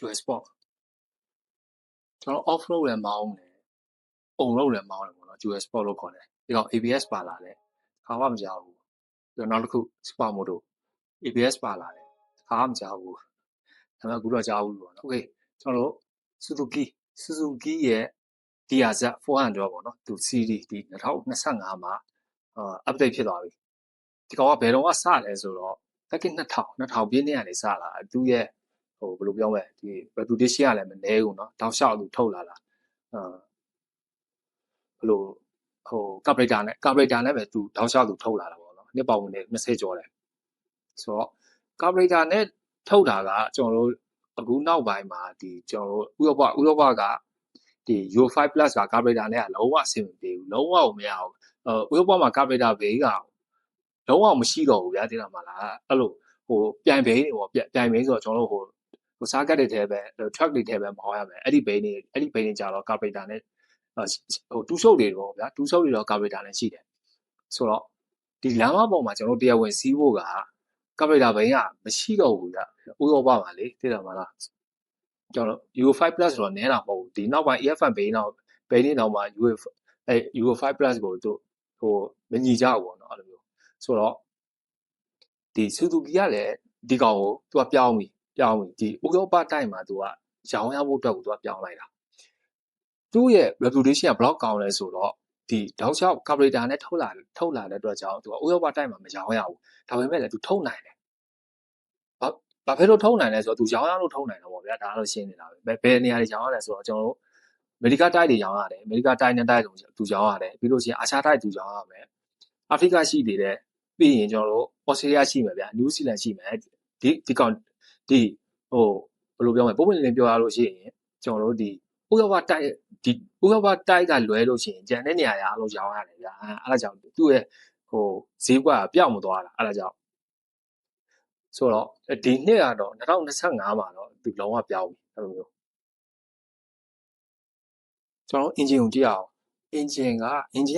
US Sport ကျွန်တော် off road လည်းမောင်းတယ် on road လည်းမောင်းတယ်ပေါ့နော် US Sport လို့ခေါ်တယ်ဒီကောင် ABS ပါလာတယ်ခါမှမကြောက်ဘူးပြီးတော့နောက်တစ်ခု Super Moto ABS ပါလာတယ်ခါမှမကြောက်ဘူးဒါပေမဲ့အခုတော့ကြောက်ဘူးပေါ့နော် Okay ကျွန်တော်တို့ Suzuki ရဲ့ DRZ 400ပေါ့နော်သူ series ဒီ2025မှာupdate ဖြစ်သွားပြီဒီကောင်ကဘယ်တော့မှစလဲဆိုတော့တက်က2000ပြည့်နှစ်ကနေစလာသူရဲ့ဟိုဘယ်လိုပြောမလဲဒီ reputation ကလည်းမနည်းဘူးเนาะတောက်လျှောက်သူထုတ်လာတာဘယ်လိုဟို carburetor နဲ့ပဲသူတောက်လျှောက်သူထုတ်လာတာပေါ့เนาะနှစ်ပေါင်းဝင်20ကျော်တယ်ဆိုတော့ carburetor နဲ့ထုတ်တာကကျွန်တော်တို့အခုနောက်ပိုင်းမှာဒီကျွန်တော်တို့ဥရောပကဒီ Euro 5 Plus က carburetor နဲ့ကလုံးဝအဆင်မပြေဘူးလုံးဝမရဘူးဥရောပမှာ carburetor ဘေးကလုံးဝမရှိတော့ဘူးဗျာသိလားမလားအဲ့လိုဟိုပြိုင်ဘိန်းတွေပေါ့ပြိုင်ဘိန်းဆိုတော့ကျွန်တော်တို့ဟိုစားကတ်တွေထဲပဲ truck တွေထဲပဲမောင်းရမယ်အဲ့ဒီဘိန်းတွေကြတော့ carburetor နဲ့ဟိုတူးဆုပ်တွေတော့ဗျာတူးဆုပ်တွေတော့ carburetor နဲ့ရှိတယ်ဆိုတော့ဒီလမ်းမပေါ်မှာကျွန်တော်တရားဝင်စီးဖို့က carburetor ဘိန်းကမရှိတော့ဘူးဗျာဥရောပမှာလေသိလားမလားကျွန်တော် Euro 5 Plus ဆိုတော့နည်းတာမဟုတ်ဘူးဒီနောက်ပိုင်း EFM ဘိန်းတော့မှ Euro 5 Plus ကိုသူဟိုမညီကြဘူးပေါ့နော်အဲ့လိုမျိုးဆိုတော့ဒီ Suzuki ကလည်းဒီကောင်ကိုသူကပြောင်းပြီဒီဥရောပတိုင်းမှာသူကရောင်းရဖို့အတွက်ကိုသူကပြောင်းလိုက်တာသူ့ရဲ့ reputation က block ကောင်းလဲဆိုတော့ဒီတောက်လျှောက် carburetor နဲ့ထုတ်လာတဲ့အတွက်ကြောင့်သူကဥရောပတိုင်းမှာမရောင်းရဘူးဒါပေမဲ့လည်းသူထုတ်နိုင်တယ်ဘာဖြစ်လို့ထုတ်နိုင်လဲဆိုတော့သူရောင်းရလို့ထုတ်နိုင်တယ်ပေါ့ဗျာဒါတော့ရှင်းနေတာပဲဘယ်နေရာတွေရောင်းရတယ်ဆိုတော့ကျွန်တော်တို့အမေရိကတိုက်တွေရောင်းရတယ်အမေရိကတိုက်နဲ့တိုက်လို့သူရောင်းရတယ်ပြီးလို့ရှိရင်အာရှတိုက်သူရောင်းရမယ်အာဖရိကရှိသေးတယ်ပြီးရင်ကျွန်တော်တို့ဩစတြေးလျရှိမယ်ဗျာနယူးဇီလန်ရှိမယ်ဒီကောင်ဒီဟိုဘယ်လိုပြောမလဲပုံမှန်လင်းပြောရလို့ရှိရင်ကျွန်တော်တို့ဒီဥရောပတိုက်ကလွဲလို့ရှိရင်ကျန်တဲ့နေရာတွေအားလုံးရောင်းရတယ်ဗျာအဲ့ဒါကြောင့်သူ့ရဲ့ဟိုဈေးကွက်ကပျောက်မသွားတာအဲ့ဒါကြောင့်ဆိုတော့ဒီနှစ်ကတော့2025မှာတော့သူလုံးဝပြောင်းပြီအဲ့လိုမျိုးကျွန်တော် engine ကိုကြည့်အောင် engine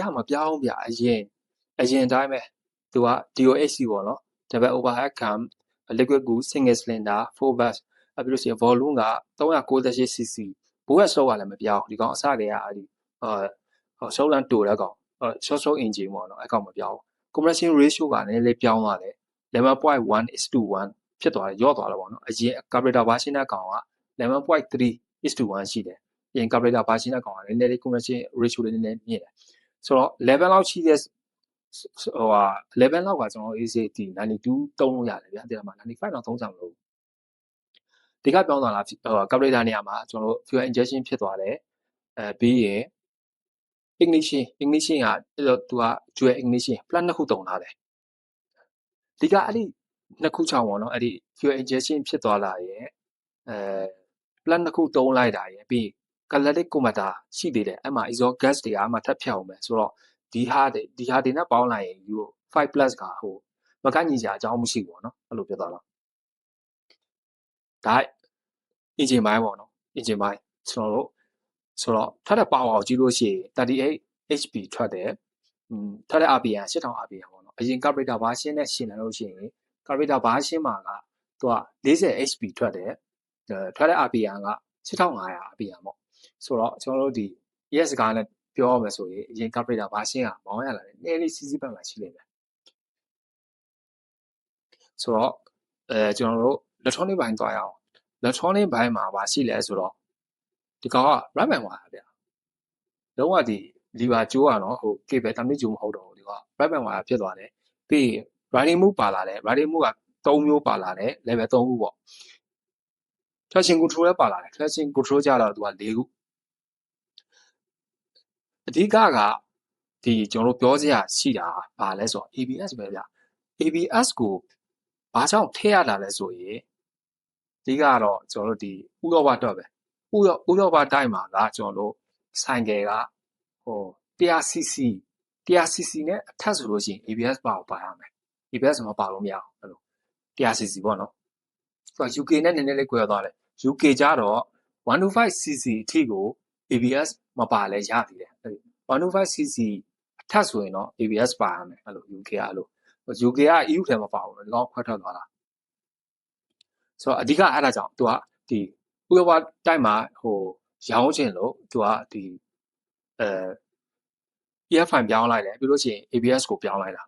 ကမပြောင်းဗျာအရင်အတိုင်းပဲသူက DOHC ပေါ့နော် double overhead cam liquid cooled single cylinder 4 valve ပြီးလို့ရှိရင် volume က 398cc ဘိုးက收ကလည်းမပြောင်းဒီကောင်အစတည်းကအဲ့ဒီ收လမ်းတူတဲ့ကောင်short engine ပေါ့နော်အဲ့ကောင်မပြောင်း compression ratio ကလည်းလေးပြောင်းသွားတယ် 11.1:1 ဖြစ်သွားတယ်ရော့သွားတယ်ပေါ့နော်အရင် carburetor version နဲ့ကောင်က 11.3:1 ရှိတယ်ပြင် carburetor version နဲ့ကောင်ကလည်းနည်းနည်း compression ratio လေးနည်းနည်းမြင့်တယ်ဆိုတော့ level လောက်ရှိတဲ့ဟိုဟာ level လောက်ကကျွန်တော် AC ဒီ92သုံးလို့ရတယ်ဗျာတဲ့မှာ95တော့သုံးဆောင်လို့ဒီကပြောင်းသွားတာcarburetor နေရာမှာကျွန်တော်တို့ fuel injection ဖြစ်သွားတယ်ပြီးရင် ignition ကသူက dual ignition plus နှစ်ခုတုံထားတယ်ဒီကအဲ့ဒီနှစ်ခုချောင်းပေါ့နော်အဲ့ဒီ fuel injection ဖြစ်သွားလာရဲ့plus နှစ်ခုတုံးလိုက်တာရဲ့ပြီး catalytic converter ရှိသေးတယ်အဲ့မှာ exhaust gas တွေကမှထပ်ဖြတ်အောင်မယ်ဆိုတော့ဒီဟာတွေနဲ့ပေါင်းလိုက်ရင် Euro 5 Plus ကဟိုမကန့်ညီစရာအကြောင်းမရှိဘူးပေါ့နော်အဲ့လိုဖြစ်သွားတော့ဒါ engine ပိုင်းပေါ့နော် engine ပိုင်းကျွန်တော်တို့ဆိုတော့ထွက်တဲ့ power ကိုကြည့်လို့ရှိရင်38 HP ထွက်တယ်ထွက်တဲ့ RPM 8000 RPM ပေါ့နော်အရင် carburetor version နဲ့ရှင်းလိုက်လို့ရှိရင် carburetor version မှာကသူက40 HP ထွက်တယ်ထွက်တဲ့ RPM က6500 RPM ပေါ့ဆိုတော့ကျွန်တော်တို့ဒီ ES ကားနဲ့ပြောရမယ်ဆိုရင်အရင် carburetor version ကမောင်းရလာတယ်နည်းလေးစီးပတ်မှရှိနေတယ်ဆိုတော့ကျွန်တော်တို့ electronic ဘိုင်းသွားရအောင် electronic ဘိုင်းမှာပါရှိလဲဆိုတော့ဒီကောင်က right man ပါဗျာလုံးဝဒီ lever ကျိုးကတော့ဟို cable တမျိုးကျိုးမဟုတ်တော့ဘူးဒီကောင် right man ပါဖြစ်သွားတယ်ပြီး riding move ပါလာတယ် riding move က3မျိုးပါလာတယ် level 3ခုပေါ့ traction control လည်းပါလာတယ် traction control ကြတော့သူက4ခုအဓိကဒီကျွန်တော်တို့ပြောစရာရှိတာဘာလဲဆိုတော့ ABS ပဲဗျ ABS ကိုဘာကြောင့်ထည့်ရတာလဲဆိုရင်အဓိကတော့ကျွန်တော်တို့ဒီဥရောပတော့ပဲဥရောပတိုင်းမှာကကျွန်တော်တို့ဆိုင်ကယ်ကဟို 100cc နဲ့အထက်ဆိုလို့ရှိရင် ABS ပါရမယ် ABS မပါလို့မရအောင်အဲ့လို 100cc ပေါ့နော်ဆိုတော့ UK နဲ့နည်းနည်းလေးကွဲသွားတယ် UK ကြတော့ 125cc အထိကို ABS မပါလဲရသေးတယ် 125cc အထက်ဆိုရင်တော့ ABS ပါရမယ်အဲ့လို UK ကအဲ့လို UK က EU ထဲမှာပါဘူးဒီကောင်ခွဲထွက်သွားတာဆိုတော့အဓိကအဲ့ဒါကြောင့်သူကဒီ ဥရောပတိုက်မှာရောင်းချင်လို့သူကဒီEF5 ပြောင်းလိုက်တယ်ပြီးလို့ရှိရင် ABS ကိုပြောင်းလိုက်တာ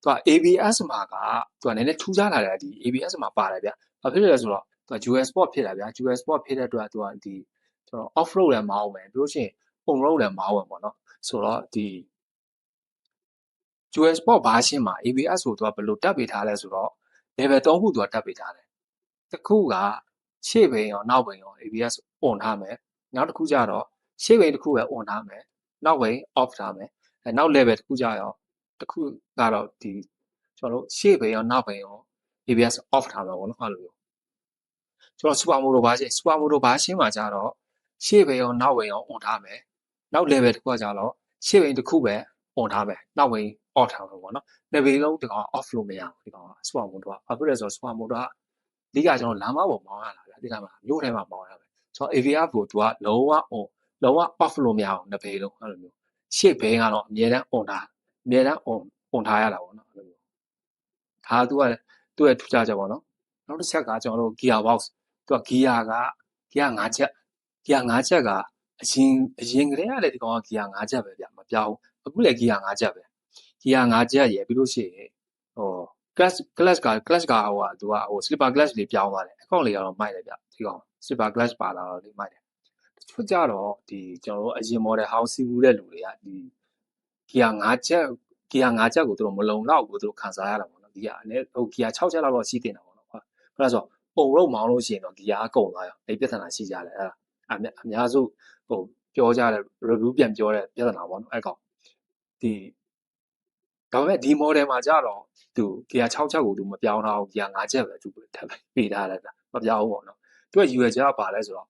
သူက ABS မှာကသူကနည်းနည်းထူးခြားလာတယ်ဒီ ABS မှာပါတယ်ဗျဘာဖြစ်လဲဆိုတော့သူက US Sport ဖြစ်တာဗျာ US Sport ဖြစ်တဲ့အတွက်သူကဒီကျွန်တော် off road လည်းမောင်းမယ်ပြီးလို့ရှိရင် on road လည်းမောင်းမယ်ပေါ့နော်ဆိုတော့ဒီ US Sport version မှာ ABS ကိုသူကဘယ်လိုတက်ပေးထားလဲဆိုတော့ level 3ခုသူကတက်ပေးထားတယ်တစ်ခုကရှေ့ဘိန်းရောနောက်ဘိန်းရော ABS on ထားမယ်နောက်တစ်ခုကျတော့ရှေ့ဘိန်းတစ်ခုပဲ on ထားမယ်နောက်ဘိန်း off ထားမယ်နောက် level တစ်ခုကျတော့တစ်ခုကတော့ဒီကျွန်တော်တို့ရှေ့ဘိန်းရောနောက်ဘိန်းရော ABS off ထားမှာပေါ့နော်အဲ့လိုမျိုးကျွန်တော် super moto version မှာကျတော့ရှေ့ဘိန်းရောနောက်ဘိန်းရော on ထားမယ်နောက် level တစ်ခုကကျတော့ရှေ့ဘိန်းတစ်ခုပဲ on ထားမယ်နောက်ဘိန်း off ထားမှာပေါ့နော်နှစ်ဘိန်းလုံးဒီကောင် off လို့မရဘူးဒီကောင် super moto ကဘာဖြစ်လဲဆိုတော့ super moto ကဒီကကျွန်တော်လမ်းမပေါ်မောင်းရတာဗျာဒီကမှာမြို့ထဲမှာမောင်းရမယ်ဆိုတော့ AVF ကိုသူကလုံးဝ on လုံးဝ off လို့မရအောင်နှစ်ဘိန်းလုံးအဲ့လိုမျိုးရှေ့ဘိန်းကတော့အမြဲတမ်း on ထားအမြဲတမ်း on ထားရတာပေါ့နော်အဲ့လိုမျိုးဒါသူကသူ့ရဲ့ထူးခြားချက်ပေါ့နော်နောက်တစ်ချက်ကကျွန်တော်တို့ gear box သူက gear 5ချက် gear 5ချက်ကအရင်ကတည်းကလည်းဒီကောင်က gear 5ချက်ပဲဗျမပြောင်းအခုလည်း gear 5ချက်ပဲ gear 5ချက်ရယ်ပြီးလို့ရှိရင်clutch ကသူကslipper clutch လေးပြောင်းသွားတယ်အကောင့်လေးကတော့မိုက်တယ်ဗျဒီကောင် slipper clutch ပါလာတော့လေးမိုက်တယ်တချို့ကြတော့ဒီကျွန်တော်တို့အရင် model ဟောင်းစီးဘူးတဲ့လူတွေကဒီ gear 5ချက်ကိုသူတို့မလုံလောက်ဘူးသူတို့ခံစားရတာပေါ့နော်ဒီကအနည်းgear 6ချက်လောက်တော့ရှိတင်တာပေါ့နော်ဟုတ်လားဆိုပုံရုပ်မောင်းလို့ရှိရင်တော့ gear အကုန်သွားရောဒီပြဿနာရှိကြတယ်အဲ့ဒါအများစုပြောကြတယ် review ပြန်ပြောတဲ့ပြဿနာပေါ့နော်အဲ့ကောင်ဒီဒါပေမဲ့ဒီ model မှာကြတော့သူ gear 6ချက်ကိုသူမပြောင်းတော့ gear 5ချက်ပဲသူထပ်ပေးထားတယ်ဗျမပြောင်းဘူးပေါ့နော်သူက UL ကပါလဲဆိုတော့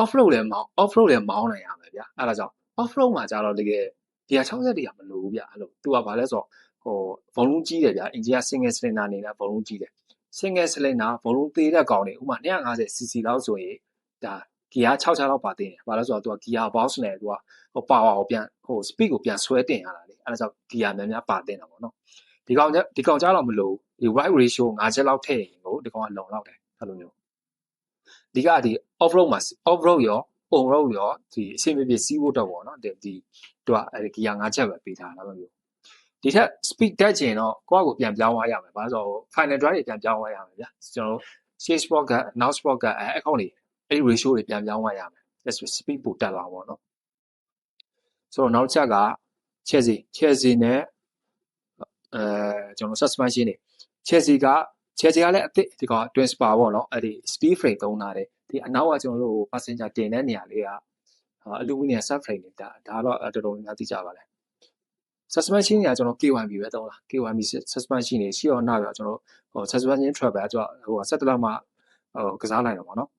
off road လည်းမောင်းနိုင်ရမယ်ဗျအဲ့ဒါကြောင့် off road မှာကြတော့တကယ် gear 6ချက်တွေကမလိုဘူးဗျအဲ့လိုသူကဘာလဲဆိုတော့volume ကြီးတယ်ဗျအင်ဂျင်က single cylinder အနေနဲ့ volume ကြီးတယ် single cylinder volume သေးတဲ့ကောင်တွေဥပမာ 250cc လောက်ဆိုရင်ဒါ gear 6ချက်လောက်ပါတင်တယ်ဘာလဲဆိုတော့သူက gear box နဲ့သူကpower ကိုပြန်speed ကိုပြန်ဆွဲတင်ရတာလေအဲ့ဒါကြောင့် gear များများပါတင်တာပေါ့နော်ဒီကောင်ကြတော့မလိုဒီ wide ratio 5ချက်လောက်ထည့်ရင်ကိုဒီကောင်ကလုံလောက်တယ်အဲ့လိုမျိုးဒီကဒီ off road မှာ off road ရော on road ရောဒီအဆင်ပြေစီးဖို့တော့ပေါ့နော်ဒီသူကအဲ့ဒီ gear 5ချက်ပဲပေးထားတာလို့မျိုးဒီထက် speed တက်ချင်တော့ကိုယ့်ကိုပြန်ပြောင်းသွားရမယ်ဘာလို့ဆိုတော့ final drive တွေပြန်ပြောင်းသွားရမယ်ဗျာကျွန်တော်တို့ stage sport က now sport ကအဲ့ကောင်တွေအဲ့ဒီ ratio တွေပြန်ပြောင်းသွားရမယ် speed ပိုတက်လာပါတော့ဆိုတော့နောက်ချက်က Chelsea နဲ့ကျွန်တော် suspension တွေ Chelsea ကလည်းအသစ်ဒီကောင် twin spar ပေါ့နော်အဲ့ဒီ steel frame သုံးထားတယ်ဒီအနောက်ကကျွန်တော်တို့ passenger တင်တဲ့နေရာလေးကအလူမီနီယံ sub frame တွေဒါတော့တော်တော်များသိကြပါလဲ suspension တွေကကျွန်တော် KYB ပဲသုံးလား KYB suspension တွေရှိအောင်နောက်ရောကျွန်တော်suspension travel ကျွန်တော်ဆက်တလောက်မှကစားနိုင်တော့ပေါ့နော်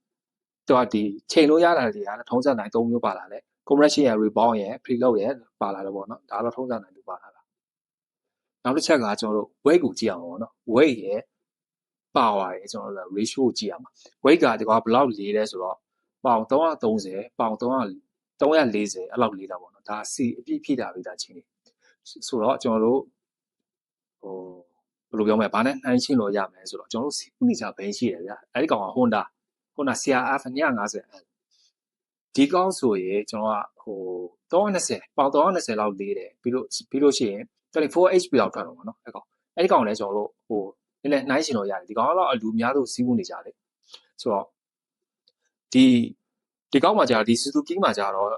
သူကဒီချိန်လို့ရတာတွေကထုံးစံတိုင်း3မျိုးပါလာတယ် compression ရယ် rebound ရယ် preload ရယ်ပါလာတယ်ပေါ့နော်ဒါတော့ထုံးစံတိုင်းတူပါလာတာနောက်တစ်ချက်ကကျွန်တော်တို့ weight ကိုကြည့်အောင်ပေါ့နော် weight ရယ် power ရယ်ကျွန်တော်တို့ ratio ကိုကြည့်ရမှာ weight ကဒီကောင်ဘယ်လောက်လေးလဲဆိုတော့ပေါင်330ပေါင်340အဲ့လောက်လေးတာပေါ့နော်ဒါစီအပြည့်ဖြည့်တာပြီးသားချင်းနေဆိုတော့ကျွန်တော်တို့ဘယ်လိုပြောမလဲဘာနဲ့နှိုင်းရှင်းလို့ရမယ်ဆိုတော့ကျွန်တော်တို့စီးနေကြဘင်းရှိတယ်ဗျာအဲ့ဒီကောင်က Honda CRF 250ဒီကောင်းဆိုရင်ကျွန်တော်က320ပေါင်320လောက်လေးတယ်ပြီးလို့ရှိရင်24 HP လောက်ထွက်တော့ပေါ့နော်အဲ့ဒီကောင်လည်းကျွန်တော်တို့နည်းနည်းနှိုင်းရှင်လို့ရတယ်ဒီကောင်ကတော့အလူများတို့စီးဖို့နေကြတယ်ဆိုတော့ဒီကောင်းမှာကြာဒီ Suzuki မှာကြာတော့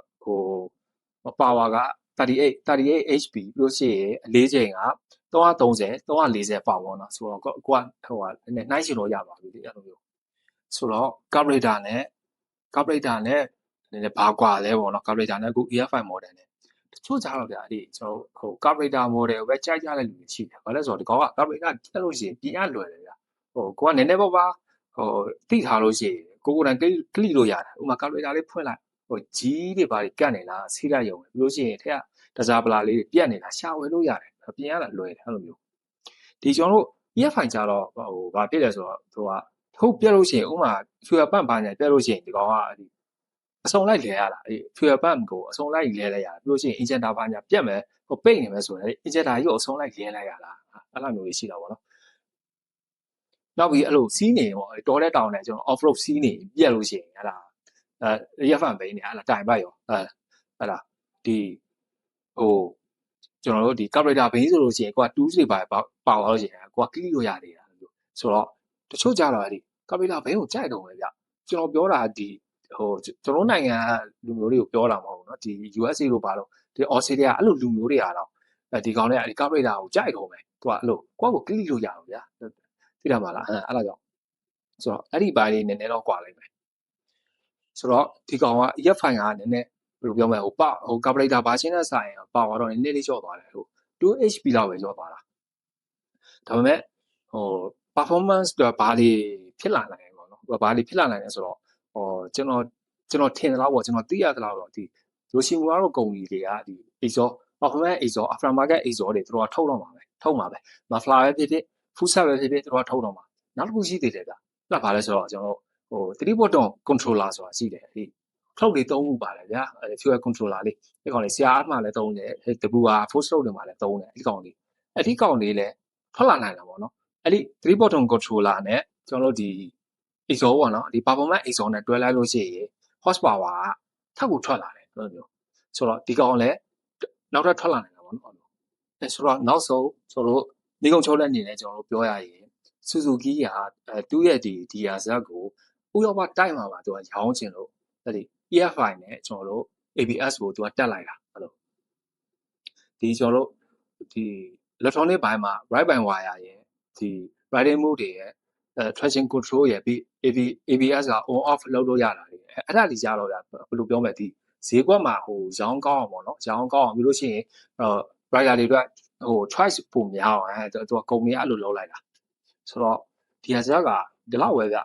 power က38 HP ပြီးလို့ရှိရင်အလေးချိန်က340ပေါင်ပေါ့နော်ဆိုတော့ကိုကနည်းနည်းနှိုင်းရှင်လို့ရပါပြီအဲ့လိုမျိုးဆိုတော့ carburetor နဲ့နည်းနည်းဘာကွာလဲပေါ့နော် carburetor နဲ့အခု EF5 model နဲ့တချို့ကြတော့ဗျာအဲ့ဒီကျွန်တော် carburetor model ကိုပဲကြိုက်ကြတဲ့လူတွေရှိတယ်ဘာလဲဆိုတော့ဒီကောင်က carburetor ပြတ်လို့ရှိရင်ပြင်ရလွယ်တယ်ဗျာကိုကနည်းနည်းပါတိထားလို့ရှိရင်ကိုယ်တိုင်ကလိလို့ရတယ်ဥပမာ carburetor လေးဖွင့်လိုက်ကြီးတွေပါကတ်နေလားစီးလိုက်ရုံပဲပြီးလို့ရှိရင်ထက်ကတစားပလာလေးတွေပြတ်နေတာရှာဝယ်လို့ရတယ်ပြင်ရတာလွယ်တယ်အဲ့လိုမျိုးဒီကျွန်တော်တို့ EF5 ကြတော့ဘာဖြစ်လဲဆိုတော့သူကထုတ်ပြတ်လို့ရှိရင်ဥမာ fuel pump ဘာညာပြတ်လို့ရှိရင်ဒီကောင်ကအစုံလိုက်လဲရတာfuel pump ကိုအစုံလိုက်လဲလိုက်ရတာပြီးလို့ရှိရင် injector ဘာညာပြတ်မယ်ပိတ်နေမယ်ဆိုရင် injector ကြီးကိုအစုံလိုက်လဲလိုက်ရတာအဲ့လိုမျိုးရှိတာပေါ့နော် နောက်ပြီးအဲ့လိုစီးနေပေါ့တော်တဲ့တောင်နဲ့ကျွန်တော် off road စီးနေပြက်လို့ရှိရင်အဲ့ဒါရက်ဖန်ဘိန်းနေအဲ့ဒါတိုင်ပတ်ရောအဲ့ဒါဒီဟိုကျွန်တော်တို့ဒီ carburetor ဘိန်းဆိုလို့ရှိရင်ကိုက2တွေပါပါသွားလို့ရှိရင်ကိုကကီးလို့ရနေတာလို့ဆိုတော့တချို့ကြတော့ဒီ carburetor ဘိန်းကိုကြိုက်တော့ပဲဗျကျွန်တော်ပြောတာဒီကျွန်တော်နိုင်ငံလူမျိုးတွေကိုပြောတာမဟုတ်ဘူးเนาะဒီ USA လို့ပါတော့ဒီ Australia အဲ့လိုလူမျိုးတွေကတော့ဒီကောင်တွေကဒီ carburetor ကိုကြိုက်တော့မယ်သူကအဲ့လိုကိုကကီးလို့ရအောင်ဗျာသိတာမလားအဲ့ဒါကြောင့်ဆိုတော့အဲ့ဒီဘိုင်းလေးနည်းနည်းတော့ကွာလိုက်မယ်ဆိုတော့ဒီကောင်က EF5 ကနည်းနည်းဘယ်လိုပြောမလဲဟိုကာဗရေတာဘာရှင်းနဲ့ဆိုင်ပါတော့နည်းနည်းလေးလျှော့သွားတယ်ဟို 2HP လောက်ပဲလျော့သွားတာဒါပေမဲ့ဟို performance ကဘာလေးဖြစ်လာနိုင်ပေါ့နော်ဘာလေးဖြစ်လာနိုင်လဲဆိုတော့ကျွန်တော်ထင်တယ်လို့ပေါ့ကျွန်တော်သိရသလောက်တော့ဒီလိုရှိမူကတော့ကုမ္ပဏီတွေကဒီ exhaust performance exhaust aftermarket exhaust တွေသူတို့ကထုတ်တော့မှာပဲmuffler ပဲဖြစ်ဖြစ် full set ပဲဖြစ်ဖြစ်သူတို့ကထုတ်တော့မှာနောက်တစ်ခုရှိသေးတယ်ဗျအဲ့ဒါဘာလဲဆိုတော့ကျွန်တော်3 button controller ဆိုတာရှိတယ်ဒီထုတ်လေး3ခုပါတယ်ဗျာfuel controller လေးဒီကောင်လေး CR မှာလည်းသုံးတယ် WR full stroke တွေမှာလည်းသုံးတယ်ဒီကောင်လေးအဲ့ဒီကောင်လေးလည်းထွက်လာနိုင်တာပေါ့နော်အဲ့ဒီ3 button controller နဲ့ကျွန်တော်တို့ဒီ exhaust ပေါ့နော်ဒီ performance exhaust နဲ့တွဲလိုက်လို့ရှိရင် horsepower ကထပ်ကိုထွက်လာတယ်လို့ပြောဆိုတော့ဒီကောင်လည်းနောက်ထပ်ထွက်လာနိုင်တာပေါ့နော်အဲဆိုတော့နောက်ဆုံးကျွန်တော်တို့ဒီကောင်ချုပ်တဲ့အနေနဲ့ကျွန်တော်တို့ပြောရရင် Suzuki ကသူ့ရဲ့ဒီ DR ဇက်ကိုဥရောပတိုက်မှာပါသူကရောင်းချင်လို့အဲ့ဒီ EF5 နဲ့ကျွန်တော်တို့ ABS ကိုသူကတက်လိုက်တာအဲ့လိုဒီကျွန်တော်တို့ဒီ electronic ဘိုင်းမှာ right by wire ရဲ့ဒီ riding mode တွေရဲ့traction control ရဲ့ပြီး ABS က on off လုပ်လို့ရတာလေအဲ့ဒါကြီးကြတော့ဘယ်လိုပြောမလဲဒီဈေးကွက်မှာဟိုရောင်းကောင်းအောင်ပေါ့နော်ရောင်းကောင်းအောင်ပြီးလို့ရှိရင်rider တွေအတွက်ဟို choice ပုံများအောင်သူကကုမ္ပဏီအဲ့လိုလုပ်လိုက်တာဆိုတော့ဒီဟာကဒီလောက်ပဲဗျ